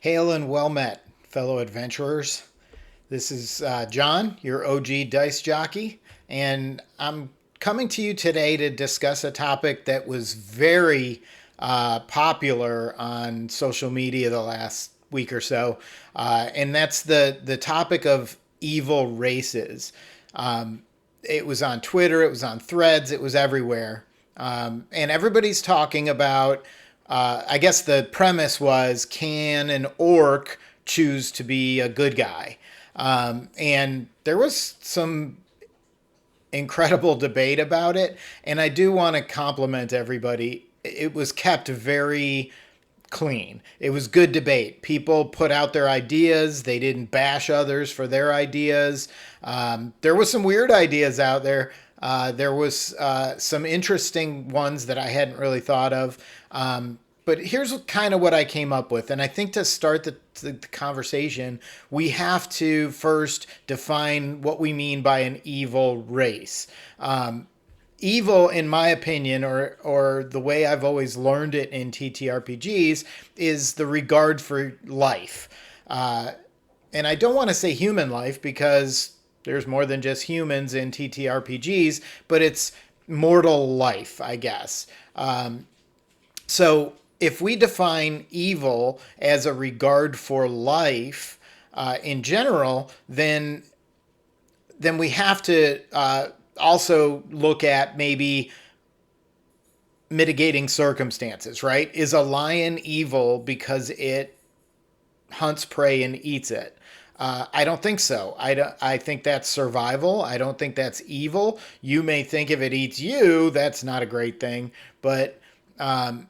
Hail and well met, fellow adventurers. This is John, your OG dice jockey, and I'm coming to you today to discuss a topic that was very popular on social media the last week or so, and that's the topic of evil races. It was on Twitter, it was on Threads, it was everywhere. And everybody's talking about, I guess the premise was, can an orc choose to be a good guy? And there was some incredible debate about it. And I do want to compliment everybody. It was kept very clean. It was good debate. People put out their ideas. They didn't bash others for their ideas. There was some weird ideas out there. There was some interesting ones that I hadn't really thought of. But here's kind of what I came up with. And I think to start the conversation, we have to first define what we mean by an evil race. Evil, in my opinion, or the way I've always learned it in TTRPGs, is the regard for life. And I don't want to say human life because there's more than just humans in TTRPGs, but it's mortal life, I guess. So if we define evil as a regard for life in general, then we have to also look at maybe mitigating circumstances, right? Is a lion evil because it hunts prey and eats it? I don't think so. I think that's survival. I don't think that's evil. You may think if it eats you, that's not a great thing, but I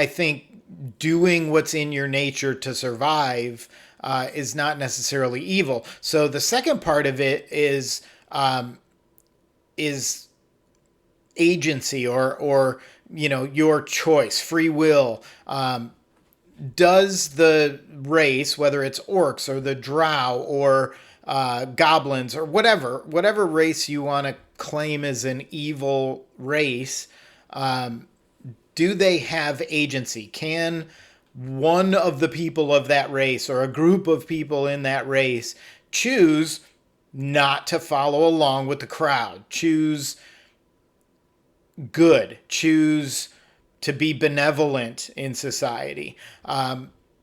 think doing what's in your nature to survive is not necessarily evil. So the second part of it is agency or your choice, free will. Does the race, whether it's orcs or the drow or goblins or whatever race you want to claim as an evil race, do they have agency? Can one of the people of that race or a group of people in that race choose not to follow along with the crowd, choose good, choose to be benevolent in society?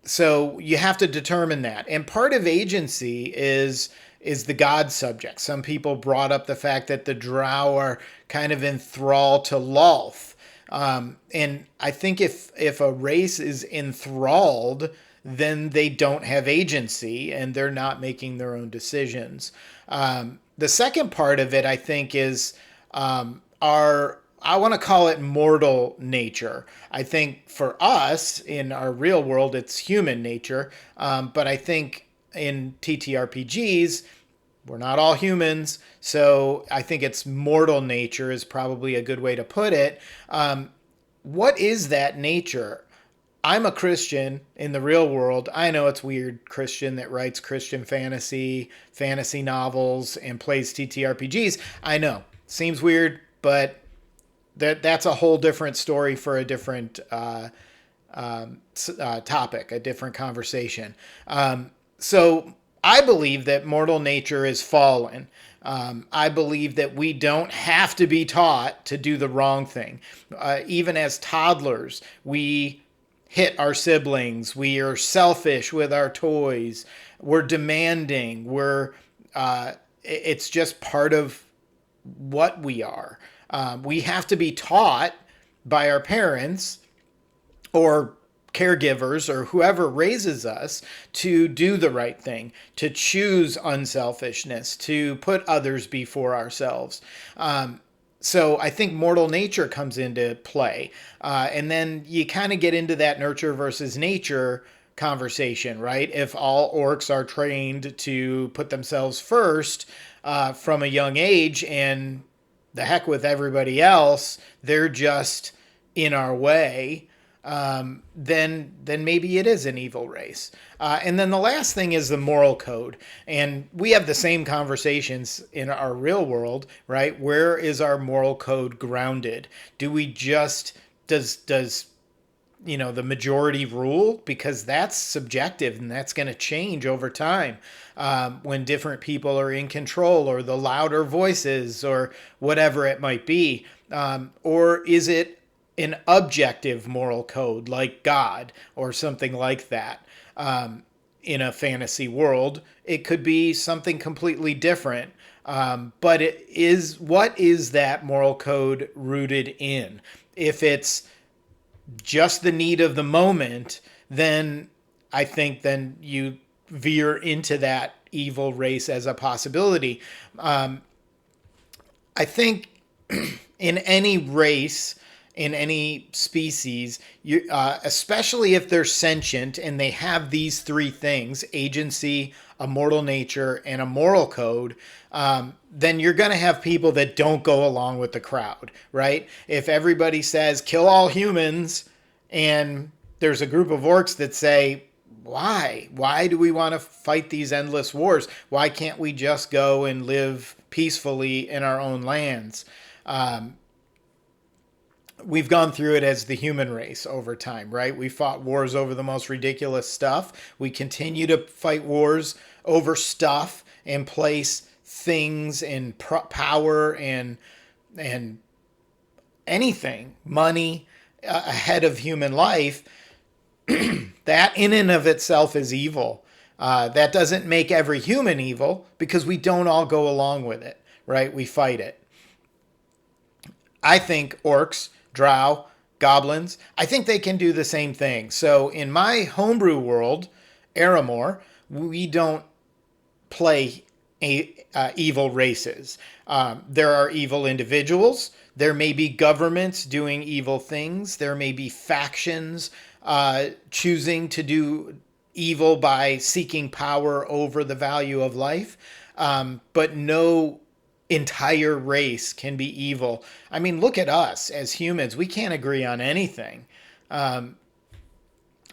So you have to determine that. And part of agency is the God subject. Some people brought up the fact that the drow are kind of enthralled to Lolth. And I think if a race is enthralled, then they don't have agency and they're not making their own decisions. The second part of it, I think, is I want to call it mortal nature. I think for us in our real world, it's human nature. But I think in TTRPGs, we're not all humans, so I think it's mortal nature is probably a good way to put it. What is that nature? I'm a Christian in the real world. I know it's weird, Christian that writes Christian fantasy novels, and plays TTRPGs. I know, seems weird, but that's a whole different story for a different topic, a different conversation. So I believe that mortal nature is fallen. I believe that we don't have to be taught to do the wrong thing. Even as toddlers, we hit our siblings. We are selfish with our toys. We're demanding. It's just part of what we are. We have to be taught by our parents or caregivers or whoever raises us to do the right thing, to choose unselfishness, to put others before ourselves. So I think mortal nature comes into play. And then you kind of get into that nurture versus nature conversation, right? If all orcs are trained to put themselves first from a young age, and the heck with everybody else, they're just in our way, then maybe it is an evil race. And then the last thing is the moral code. And we have the same conversations in our real world, right? Where is our moral code grounded? Do we just, does the majority rule, because that's subjective and that's going to change over time, when different people are in control, or the louder voices, or whatever it might be. Or is it an objective moral code like God or something like that? In a fantasy world, it could be something completely different. But what is that moral code rooted in? If it's just the need of the moment, then I think then you veer into that evil race as a possibility. I think in any race, in any species, especially if they're sentient and they have these three things: agency, a mortal nature, and a moral code, then you're going to have people that don't go along with the crowd, right? If everybody says, kill all humans, and there's a group of orcs that say, why? Why do we want to fight these endless wars? Why can't we just go and live peacefully in our own lands? We've gone through it as the human race over time, right? We fought wars over the most ridiculous stuff. We continue to fight wars over stuff and place things in power and anything, money, ahead of human life. That in and of itself is evil. That doesn't make every human evil, because we don't all go along with it, right? We fight it. I think orcs, drow, goblins, I think they can do the same thing. So in my homebrew world, Aramore, we don't play evil races. There are evil individuals. There may be governments doing evil things. There may be factions choosing to do evil by seeking power over the value of life. But no entire race can be evil. I mean, look at us as humans. We can't agree on anything. I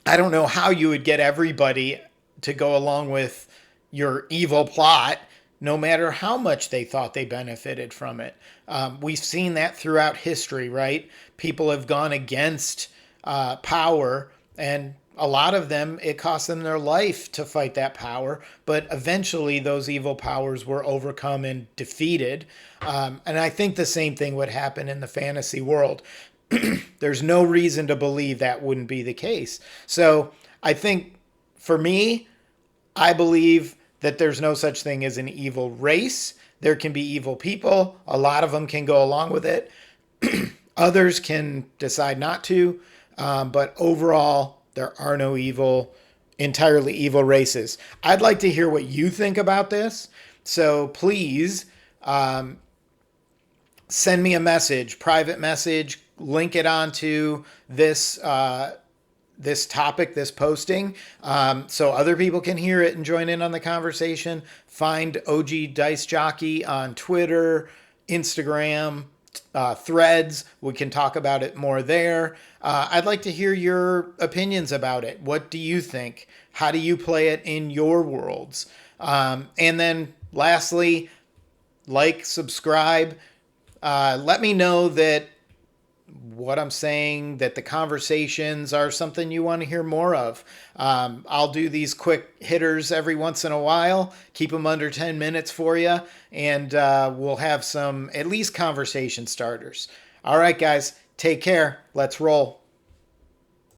don't know how you would get everybody to go along with your evil plot, no matter how much they thought they benefited from it. We've seen that throughout history, right? People have gone against power, and a lot of them, it cost them their life to fight that power, but eventually those evil powers were overcome and defeated. And I think the same thing would happen in the fantasy world. There's no reason to believe that wouldn't be the case. So I think, for me, I believe that there's no such thing as an evil race. There can be evil people. A lot of them can go along with it. Others can decide not to. But overall, there are no entirely evil races. I'd like to hear what you think about this. So please send me a message, private message, link it onto this this topic, this posting, so other people can hear it and join in on the conversation. Find OG Dice Jockey on Twitter, Instagram, Threads. We can talk about it more there. I'd like to hear your opinions about it. What do you think? How do you play it in your worlds? And then lastly, like, subscribe. Let me know that what I'm saying, that the conversations are something you want to hear more of. I'll do these quick hitters every once in a while, keep them under 10 minutes for you, and we'll have some at least conversation starters. All right, guys, take care. Let's roll.